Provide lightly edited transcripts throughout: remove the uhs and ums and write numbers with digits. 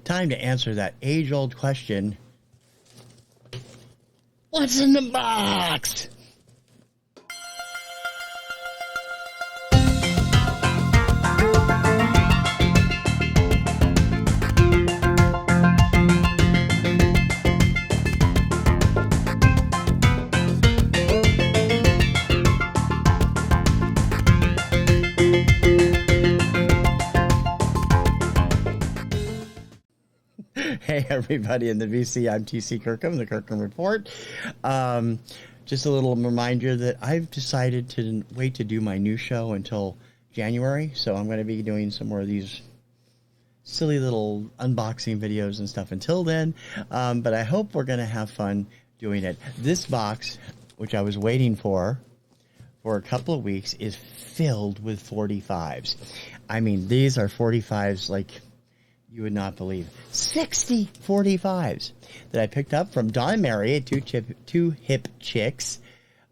time to answer that age-old question. What's in the box? Hey everybody in the VC, I'm TC Kirkham, the Kirkham Report. Just a little reminder that I've decided to wait to do my new show until January, so I'm going to be doing some more of these silly little unboxing videos and stuff until then, but I hope we're going to have fun doing it. This box, which I was waiting for a couple of weeks, is filled with 45s. I mean, these are 45s like you would not believe. 60 45s that I picked up from Don and Mary at Two Hip Chicks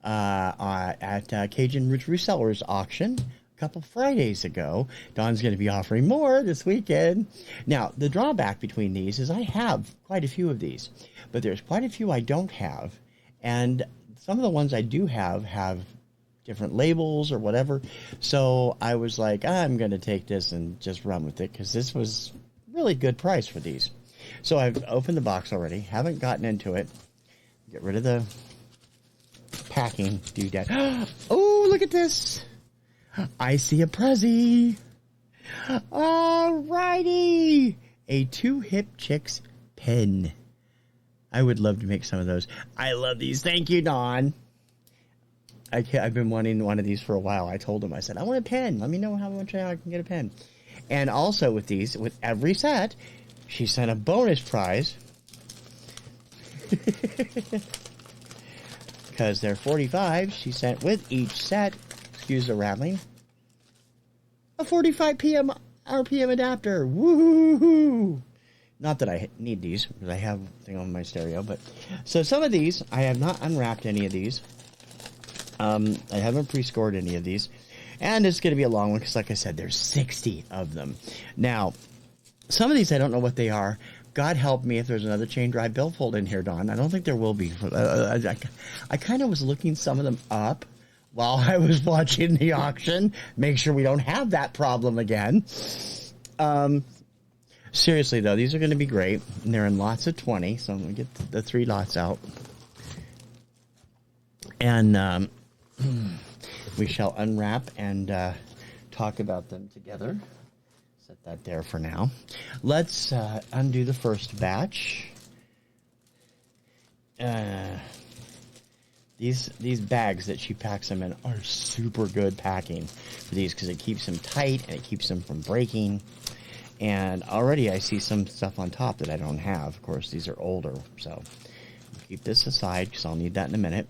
at Cajun Resellers Auction a couple Fridays ago. Don's going to be offering more this weekend. Now, the drawback between these is I have quite a few of these, but there's quite a few I don't have, and some of the ones I do have different labels or whatever. So I was like, I'm going to take this and just run with it because this was really good price for these. So I've opened the box already, haven't gotten into it. Get rid of the packing doodad. Oh, look at this. I see a Prezi. Alrighty. A Two Hip Chicks pen. I would love to make some of those. I love these. Thank you, Don. I've been wanting one of these for a while. I told him, I said, I want a pen. Let me know how much I can get a pen. And also with these, with every set, she sent a bonus prize. Because they're 45, she sent with each set, excuse the rattling, a 45 PM RPM adapter. Woohoo! Not that I need these, because I have a thing on my stereo, but so some of these, I have not unwrapped any of these. I haven't pre-scored any of these. And it's going to be a long one because, like I said, there's 60 of them. Now, some of these I don't know what they are. God help me if there's another chain drive billfold in here, Don. I don't think there will be. I kind of was looking some of them up while I was watching the auction. Make sure we don't have that problem again. Seriously, though, these are going to be great. And they're in lots of 20, so I'm going to get the 3 lots out. And we shall unwrap and talk about them together. Set that there for now. Let's undo the first batch. These bags that she packs them in are super good packing for these because it keeps them tight and it keeps them from breaking. And already I see some stuff on top that I don't have. Of course, these are older, so I'll keep this aside because I'll need that in a minute.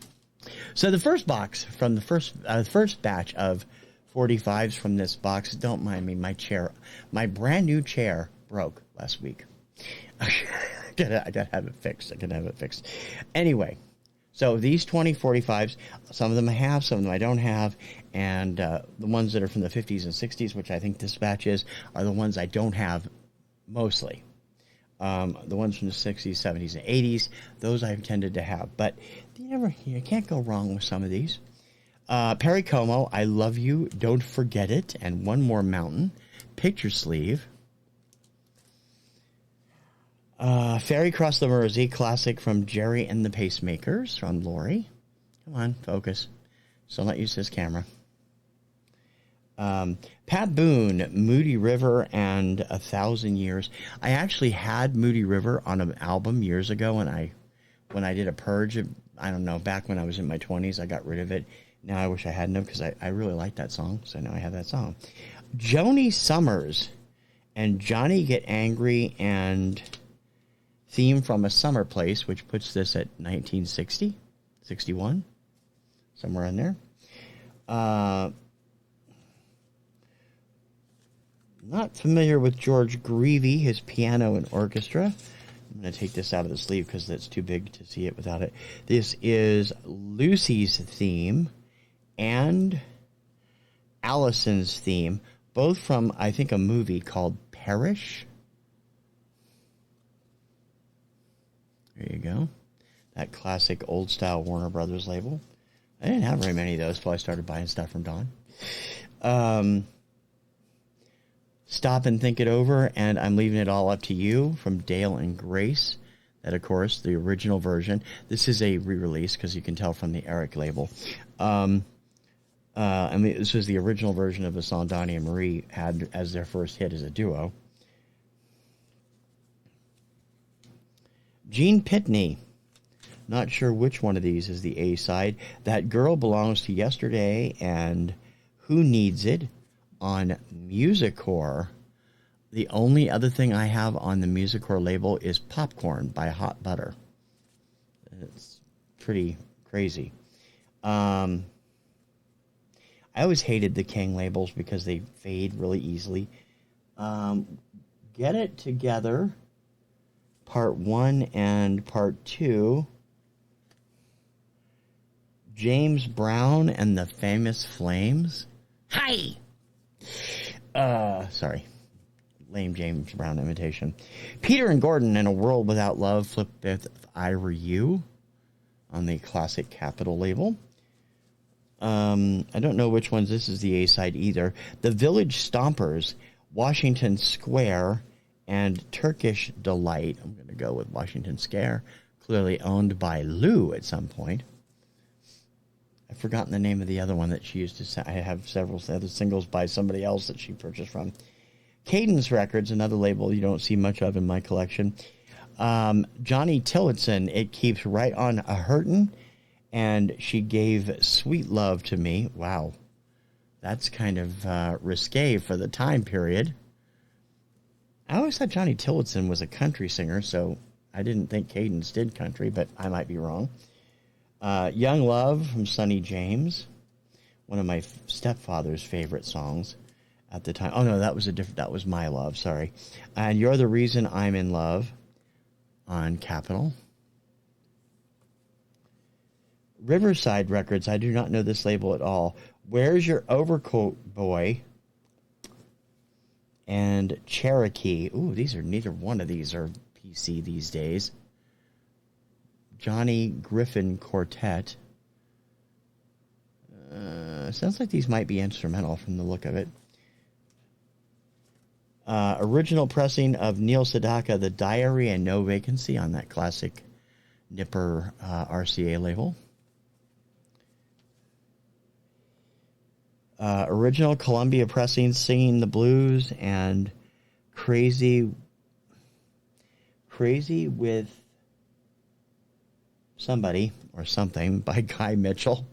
So the first box from the first batch of 45s from this box, don't mind me, my brand new chair broke last week. I gotta have it fixed. Anyway, so these 20 45s, some of them I have, some of them I don't have, and the ones that are from the 50s and 60s, which I think this batch is, are the ones I don't have mostly. The ones from the 60s, 70s, and 80s, those I've tended to have. But you can't go wrong with some of these. Perry Como, I Love You, Don't Forget It, and One More Mountain. Picture sleeve. Ferry Cross the Mersey, classic from Jerry and the Pacemakers, from Lori. Come on, focus. So I'll not use this camera. Pat Boone, Moody River and 1,000 Years. I actually had Moody River on an album years ago when I did a purge. I don't know, back when I was in my 20s, I got rid of it. Now I wish I hadn't because I really like that song, so now I have that song. Joni Summers and Johnny Get Angry and Theme from a Summer Place, which puts this at 1960, 61, somewhere in there. Not familiar with George Greevy, his piano and orchestra. I'm going to take this out of the sleeve because it's too big to see it without it. This is Lucy's theme and Allison's theme, both from, I think, a movie called Perish. There you go. That classic old-style Warner Brothers label. I didn't have very many of those until I started buying stuff from Don. Stop and Think It Over, and I'm Leaving It All Up to You from Dale and Grace. That, of course, the original version. This is a re-release because you can tell from the Eric label. This was the original version of a song Donnie and Marie had as their first hit as a duo. Gene Pitney. Not sure which one of these is the A-side. That Girl Belongs to Yesterday and Who Needs It on Musicore. The only other thing I have on the Musicore label is Popcorn by Hot Butter. It's pretty crazy. I always hated the King labels because they fade really easily. Get It Together, Part 1 and Part 2. James Brown and the Famous Flames. Hi! Sorry. Lame James Brown imitation. Peter and Gordon in A World Without Love, Flip If I Were You on the classic Capitol label. I don't know which ones this is the A-side either. The Village Stompers, Washington Square, and Turkish Delight. I'm going to go with Washington Square. Clearly owned by Lou at some point. I've forgotten the name of the other one that she used to. I have several other singles by somebody else that she purchased from. Cadence Records, another label you don't see much of in my collection. Johnny Tillotson, It Keeps Right On a Hurtin', and She Gave Sweet Love to Me. Wow, that's kind of risque for the time period. I always thought Johnny Tillotson was a country singer, so I didn't think Cadence did country, but I might be wrong. Young Love from Sonny James, one of my stepfather's favorite songs at the time. Oh no, that was My Love, sorry. And You're the Reason I'm in Love on Capitol. Riverside Records, I do not know this label at all. Where's Your Overcoat Boy? And Cherokee. Ooh, neither one of these are PC these days. Johnny Griffin Quartet. Sounds like these might be instrumental from the look of it. Original pressing of Neil Sedaka, The Diary and No Vacancy on that classic Nipper RCA label. Original Columbia pressing, Singing the Blues, and Crazy with Somebody or Something by Guy Mitchell.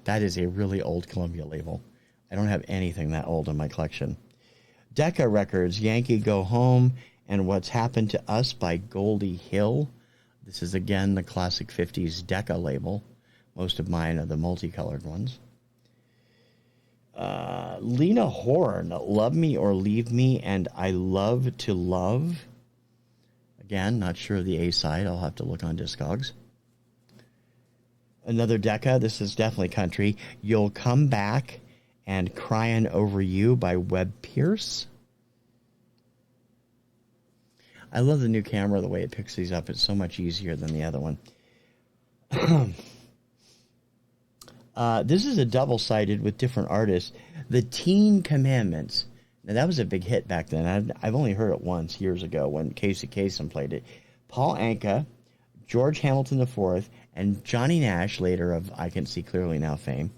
That is a really old Columbia label. I don't have anything that old in my collection. Decca Records, Yankee Go Home, and What's Happened to Us by Goldie Hill. This is, again, the classic 50s Decca label. Most of mine are the multicolored ones. Lena Horne, Love Me or Leave Me, and I Love to Love. Again, not sure of the A-side. I'll have to look on Discogs. Another Decca. This is definitely country. You'll Come Back and Crying Over You by Webb Pierce. I love the new camera, the way it picks these up. It's so much easier than the other one. This is a double-sided with different artists. The Teen Commandments. Now, that was a big hit back then. I've only heard it once years ago when Casey Kasem played it. Paul Anka, George Hamilton IV, and Johnny Nash, later of I Can See Clearly Now fame.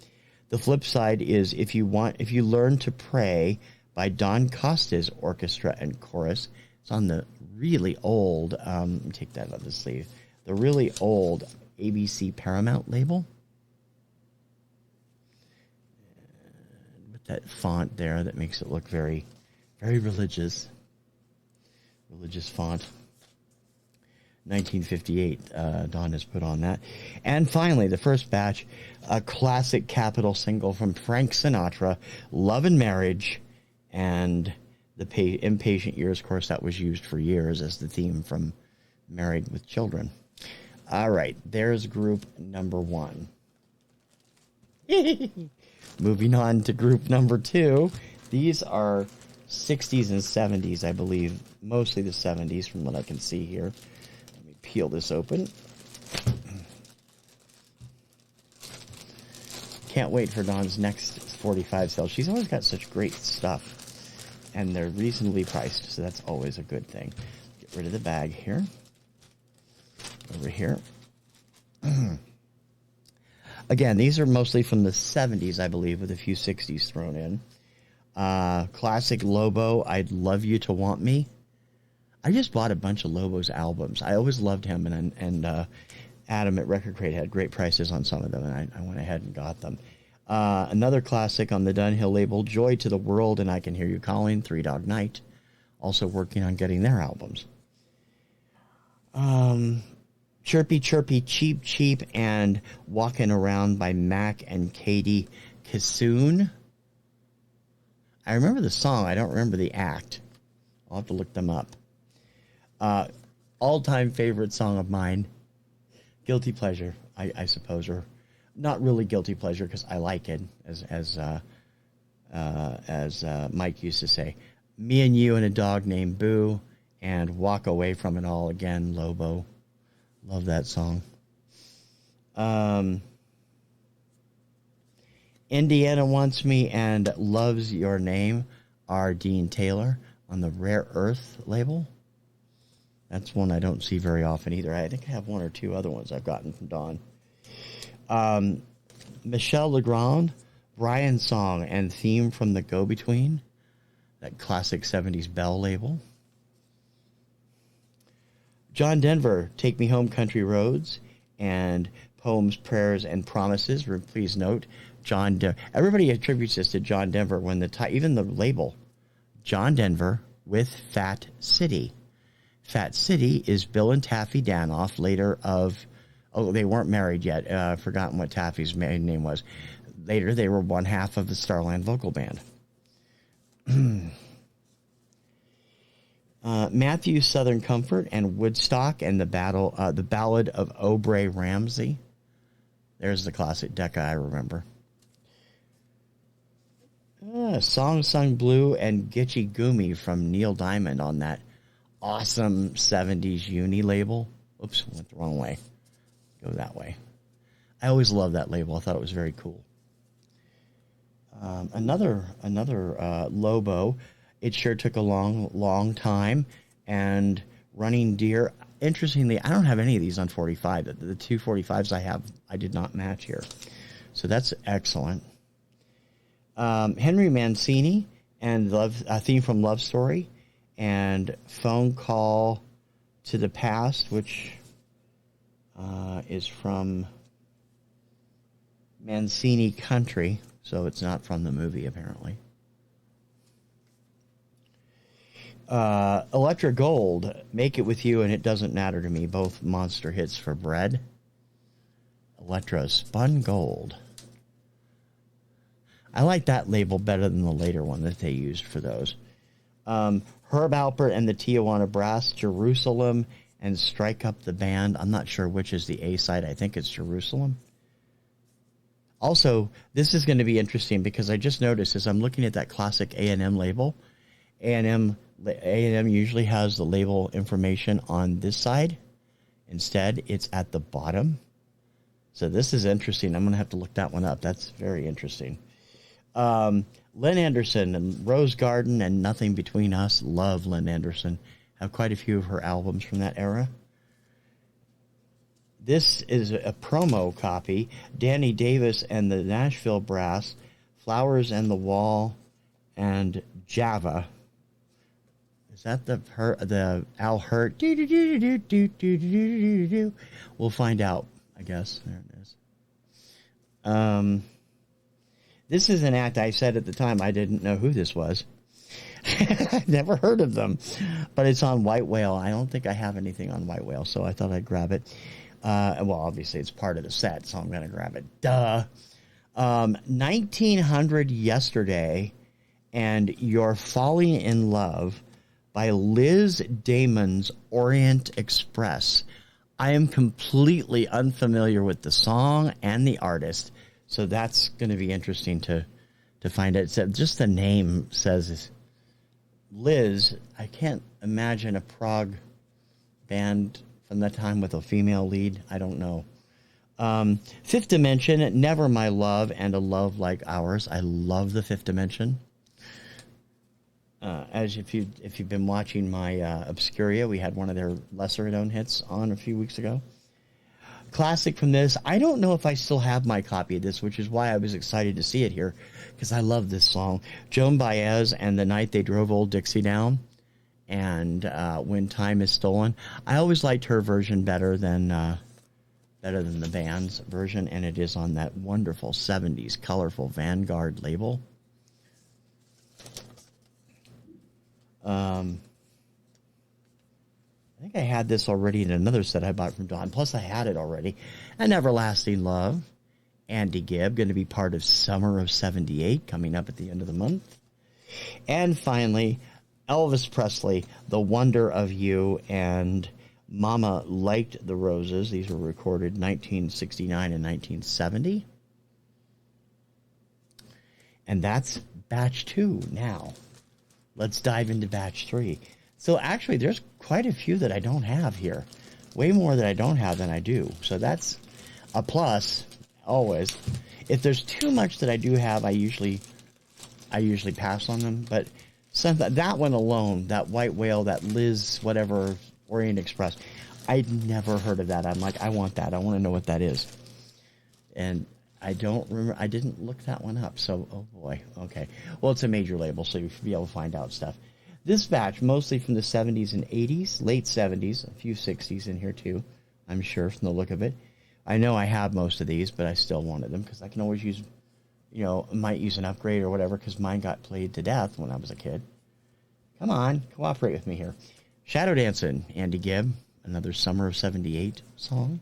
The flip side is If You Learn to Pray by Don Costa's orchestra and chorus. It's on the really old, let me take that out of the sleeve, the really old ABC Paramount label. With that font there that makes it look very, very religious. Religious font. 1958, Don has put on that. And finally, the first batch, a classic Capitol single from Frank Sinatra, Love and Marriage, and the Impatient Years. Of course, that was used for years as the theme from Married with Children. All right, there's group number one. Moving on to group number two. These are 60s and 70s, I believe. Mostly the 70s from what I can see here. peel this open. Can't wait for Dawn's next 45 sale. She's always got such great stuff, and they're reasonably priced, so that's always a good thing. Get rid of the bag here. Over here. Again, these are mostly from the 70s, I believe, with a few 60s thrown in. Classic Lobo, I'd Love You to Want Me. I just bought a bunch of Lobo's albums. I always loved him, and Adam at Record Crate had great prices on some of them, and I went ahead and got them. Another classic on the Dunhill label, Joy to the World and I Can Hear You Calling, Three Dog Night. Also working on getting their albums. Chirpy Chirpy Cheep Cheep and Walking Around by Mac and Katie Kissoon. I remember the song. I don't remember the act. I'll have to look them up. All-time favorite song of mine, Guilty Pleasure, I suppose, or not really guilty pleasure because I like it, as Mike used to say. Me and You and a Dog Named Boo, and Walk Away From It All Again, Lobo. Love that song. Indiana Wants Me and Loves Your Name are Dean Taylor on the Rare Earth label. That's one I don't see very often either. I think I have one or two other ones I've gotten from Dawn. Michel Legrand, Brian's Song and Theme from the Go-Between, that classic 70s Bell label. John Denver, Take Me Home Country Roads, and Poems, Prayers, and Promises. Please note, everybody attributes this to John Denver when even the label, John Denver with Fat City. Fat City is Bill and Taffy Danoff, later of, they weren't married yet. I've forgotten what Taffy's maiden name was. Later, they were one half of the Starland Vocal Band. Matthew Southern Comfort and Woodstock and the Ballad of Aubrey Ramsey. There's the classic Decca I remember. Song Sung Blue and Gitchy Gumi from Neil Diamond on that awesome 70s uni label. Oops, went the wrong way. Go that way. I always loved that label. I thought it was very cool. Another Lobo. It sure took a long time. And Running Deer. Interestingly, I don't have any of these on 45. The two 45s I have, I did not match here. So that's excellent. Henry Mancini and a theme from Love Story. And Phone Call to the Past, which is from Mancini Country. So it's not from the movie, apparently. Electra Gold, Make It With You and It Doesn't Matter to Me, both monster hits for Bread. Electra Spun Gold. I like that label better than the later one that they used for those. Herb Alpert and the Tijuana Brass, Jerusalem and Strike Up the Band. I'm not sure which is the A side. I think it's Jerusalem. Also, this is going to be interesting because I just noticed as I'm looking at that classic A&M label, A&M usually has the label information on this side. Instead, it's at the bottom. So this is interesting. I'm going to have to look that one up. That's very interesting. Lynn Anderson and Rose Garden and Nothing Between Us. Love Lynn Anderson. Have quite a few of her albums from that era. This is a promo copy. Danny Davis and the Nashville Brass. Flowers and the Wall and Java. Is that the Al Hurt? We'll find out, I guess. There it is. This is an act I said at the time I didn't know who this was. I've never heard of them. But it's on White Whale. I don't think I have anything on White Whale, so I thought I'd grab it. Well, obviously it's part of the set, so I'm going to grab it. Duh. 1900 Yesterday and You're Falling in Love by Liz Damon's Orient Express. I am completely unfamiliar with the song and the artist, so that's going to be interesting to find out. So just the name says Liz. I can't imagine a prog band from that time with a female lead. I don't know. Fifth Dimension, Never My Love, and A Love Like Ours. I love the Fifth Dimension. As if you've been watching my Obscuria, we had one of their lesser known hits on a few weeks ago. Classic from this. I don't know if I still have my copy of this, which is why I was excited to see it here, because I love this song. Joan Baez and The Night They Drove Old Dixie Down, and When Time Is Stolen. I always liked her version better than the band's version, and it is on that wonderful 70s colorful Vanguard label. I think I had this already in another set I bought from Dawn. Plus, I had it already. An Everlasting Love, Andy Gibb, going to be part of Summer of 78, coming up at the end of the month. And finally, Elvis Presley, The Wonder of You, and Mama Liked the Roses. These were recorded 1969 and 1970. And that's batch 2 now. Let's dive into batch 3. So actually, there's quite a few that I don't have here. Way more that I don't have than I do. So that's a plus, always. If there's too much that I do have, I usually pass on them. But that one alone, that White Whale, that Liz, whatever, Orient Express, I'd never heard of that. I'm like, I want that. I want to know what that is. And I don't remember. I didn't look that one up. So, oh boy. Okay. Well, it's a major label, so you should be able to find out stuff. This batch, mostly from the 70s and 80s, late 70s, a few 60s in here too, I'm sure, from the look of it. I know I have most of these, but I still wanted them because I can always use, might use an upgrade or whatever, because mine got played to death when I was a kid. Come on, cooperate with me here. Shadow Dancing, Andy Gibb, another Summer of 78 song.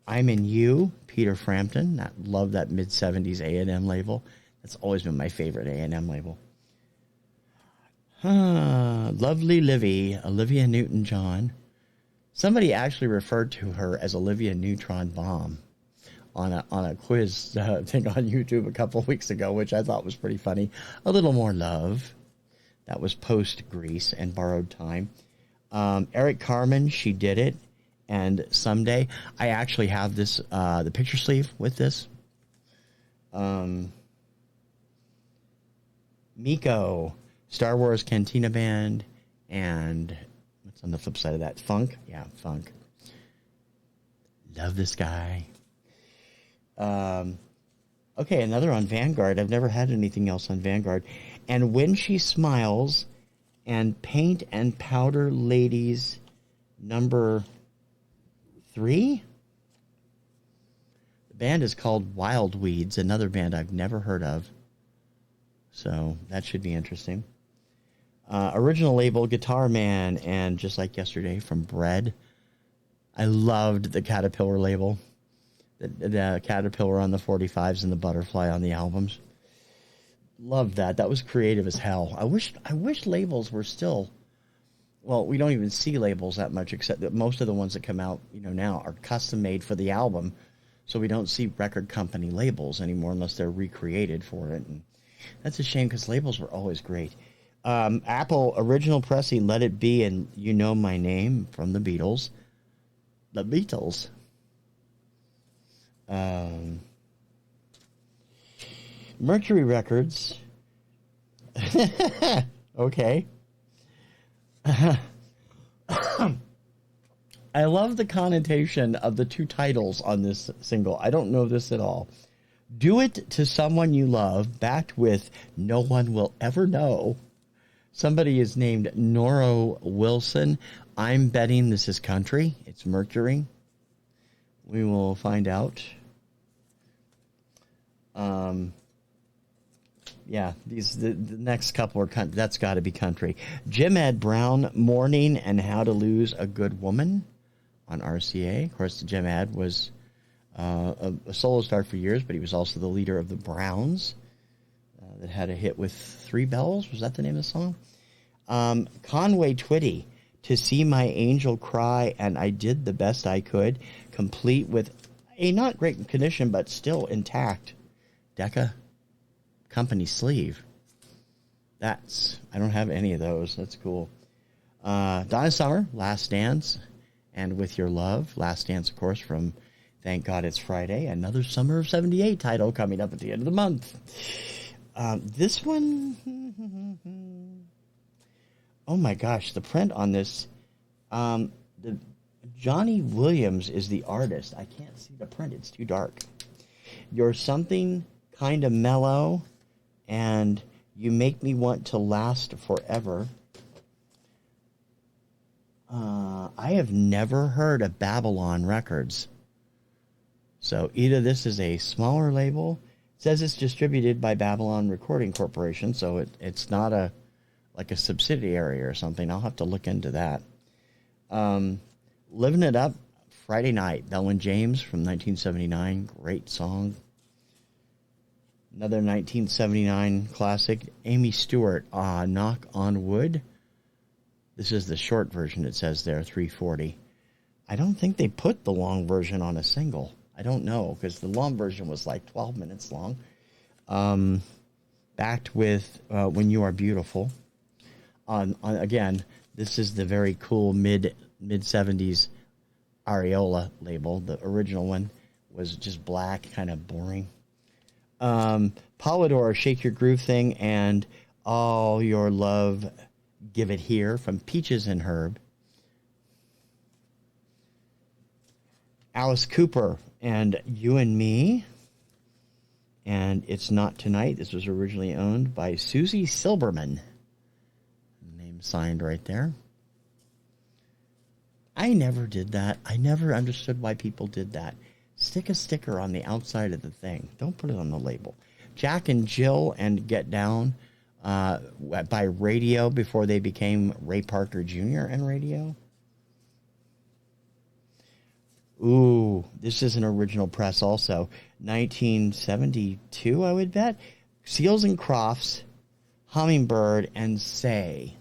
I'm in You, Peter Frampton. I love that mid-70s A&M label. That's always been my favorite A&M label. Lovely Livy, Olivia Newton-John. Somebody actually referred to her as Olivia Neutron Bomb on a quiz thing on YouTube a couple of weeks ago, which I thought was pretty funny. A Little More Love. That was post-Grease and Borrowed Time. Eric Carmen, She Did It. And Someday. I actually have this, the picture sleeve with this. Miko, Star Wars Cantina Band, and what's on the flip side of that? Funk? Yeah, Funk. Love this guy. Okay, another on Vanguard. I've never had anything else on Vanguard. And When She Smiles, and Paint and Powder Ladies, number 3? The band is called Wild Weeds, another band I've never heard of. So that should be interesting. Original label, Guitar Man, and Just Like Yesterday from Bread. I loved the Caterpillar label. The Caterpillar on the 45s and the Butterfly on the albums. Loved that. That was creative as hell. I wish labels were still... Well, we don't even see labels that much, except that most of the ones that come out, now are custom made for the album. So we don't see record company labels anymore unless they're recreated for it. And that's a shame, because labels were always great. Apple original pressing, Let It Be, and You Know My Name from the Beatles. The Beatles. Mercury Records. Okay. I love the connotation of the two titles on this single. I don't know this at all. Do It to Someone You Love, backed with No One Will Ever Know. Somebody is named Noro Wilson. I'm betting this is country. It's Mercury. We will find out. Yeah, the next couple are country. That's got to be country. Jim Ed Brown, Morning and How to Lose a Good Woman on RCA. Of course, Jim Ed was a solo star for years, but he was also the leader of the Browns that had a hit with Three Bells. Was that the name of the song? Conway Twitty, To See My Angel Cry, and I Did the Best I Could, complete with a not great condition, but still intact Decca company sleeve. I don't have any of those. That's cool. Donna Summer, Last Dance, and With Your Love. Last Dance, of course, from Thank God It's Friday. Another Summer of 78 title coming up at the end of the month. This one, oh my gosh, the print on this, Johnny Williams is the artist. I can't see the print. It's too dark. You're something kind of mellow, and you make me want to last forever. I have never heard of Babylon Records. So either this is a smaller label. It says it's distributed by Babylon Recording Corporation, so it's not like a subsidiary or something. I'll have to look into that. Living It Up, Friday Night, Bell and James from 1979. Great song. Another 1979 classic, Amy Stewart, Knock on Wood. This is the short version, it says there, 3:40. I don't think they put the long version on a single. I don't know, because the long version was like 12 minutes long. Backed with When You Are Beautiful. Again, this is the very cool mid-70s Areola label. The original one was just black, kind of boring. Polydor, Shake Your Groove Thing, and All Your Love, Give It Here from Peaches and Herb. Alice Cooper and You and Me, and It's Not Tonight. This was originally owned by Susie Silberman. Name signed right there. I never did that. I never understood why people did that. Stick a sticker on the outside of the thing. Don't put it on the label. Jack and Jill and Get Down by Radio before they became Ray Parker Jr. and Radio. Ooh, this is an original press also. 1972, I would bet. Seals and Crofts, Hummingbird, and Say.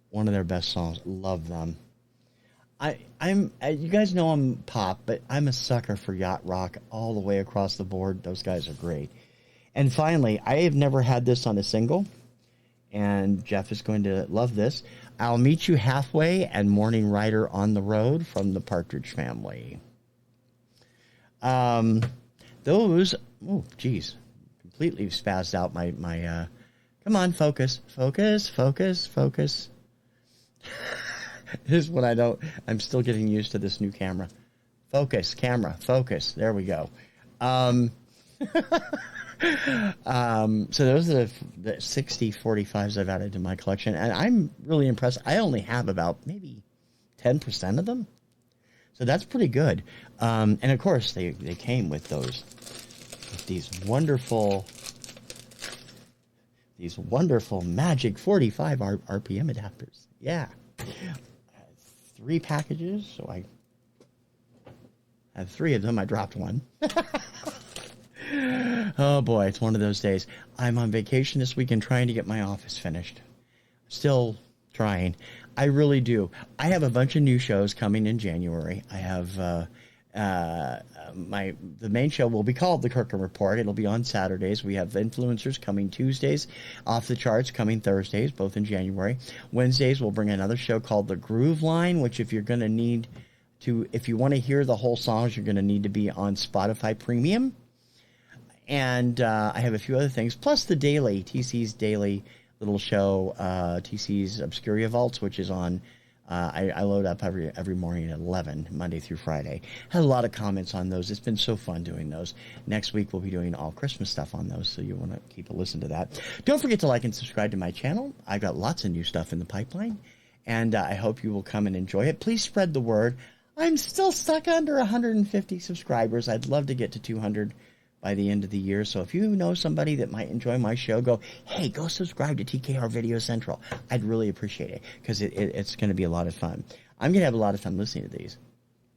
One of their best songs. Love them. You guys know I'm pop, but I'm a sucker for yacht rock all the way across the board. Those guys are great. And finally, I have never had this on a single, and Jeff is going to love this. I'll Meet You Halfway and Morning Rider on the Road from the Partridge Family. Those, oh, geez, completely spazzed out my come on, focus. This is what I'm still getting used to this new camera. Focus. There we go. So those are the 60 45s I've added to my collection, and I'm really impressed. I only have about maybe 10% of them, so that's pretty good. And of course, they came with these wonderful magic 45 RPM adapters. Yeah, 3 packages, so I have 3 of them. I dropped one. Oh boy, it's one of those days. I'm on vacation this weekend trying to get my office finished. Still trying. I really do. I have a bunch of new shows coming in January. I have the main show will be called the Kirkham Report. It'll be on Saturdays. We have influencers coming Tuesdays, Off the Charts coming Thursdays, both in January. Wednesdays we'll bring another show called the Groove Line, which if you want to hear the whole songs, you're going to need to be on Spotify Premium. And I have a few other things, plus the TC's daily little show, TC's Obscuria Vaults, which is on, I load up every morning at 11, Monday through Friday. Had a lot of comments on those. It's been so fun doing those. Next week we'll be doing all Christmas stuff on those, so you want to keep a listen to that. Don't forget to like and subscribe to my channel. I got lots of new stuff in the pipeline, and I hope you will come and enjoy it. Please spread the word. I'm still stuck under 150 subscribers. I'd love to get to 200 by the end of the year. So if you know somebody that might enjoy my show, hey, go subscribe to TKR Video Central. I'd really appreciate it, because it's going to be a lot of fun. I'm going to have a lot of fun listening to these.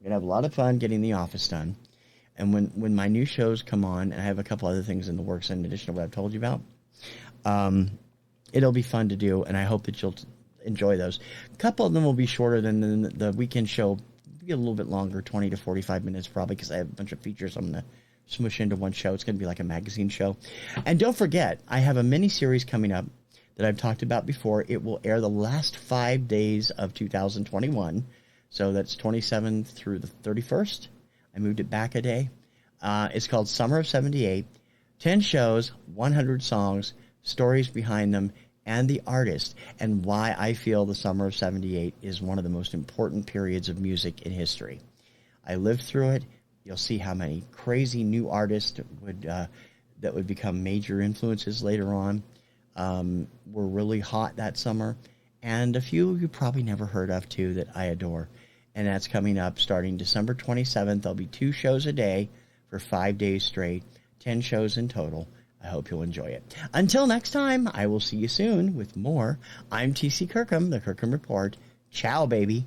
I'm going to have a lot of fun getting the office done. And when my new shows come on, and I have a couple other things in the works in addition to what I've told you about, it'll be fun to do, and I hope that you'll enjoy those. A couple of them will be shorter than the weekend show. Be a little bit longer, 20 to 45 minutes probably, because I have a bunch of features I'm going to smush into one show. It's going to be like a magazine show. And don't forget, I have a mini-series coming up that I've talked about before. It will air the last 5 days of 2021. So that's 27th through the 31st. I moved it back a day. It's called Summer of 78. 10 shows, 100 songs, stories behind them, and the artist, and why I feel the Summer of 78 is one of the most important periods of music in history. I lived through it. You'll see how many crazy new artists that would become major influences later on were really hot that summer, and a few you probably never heard of too that I adore. And that's coming up starting December 27th. There'll be 2 shows a day for 5 days straight, 10 shows in total. I hope you'll enjoy it. Until next time, I will see you soon with more. I'm TC Kirkham, the Kirkham Report. Ciao, baby.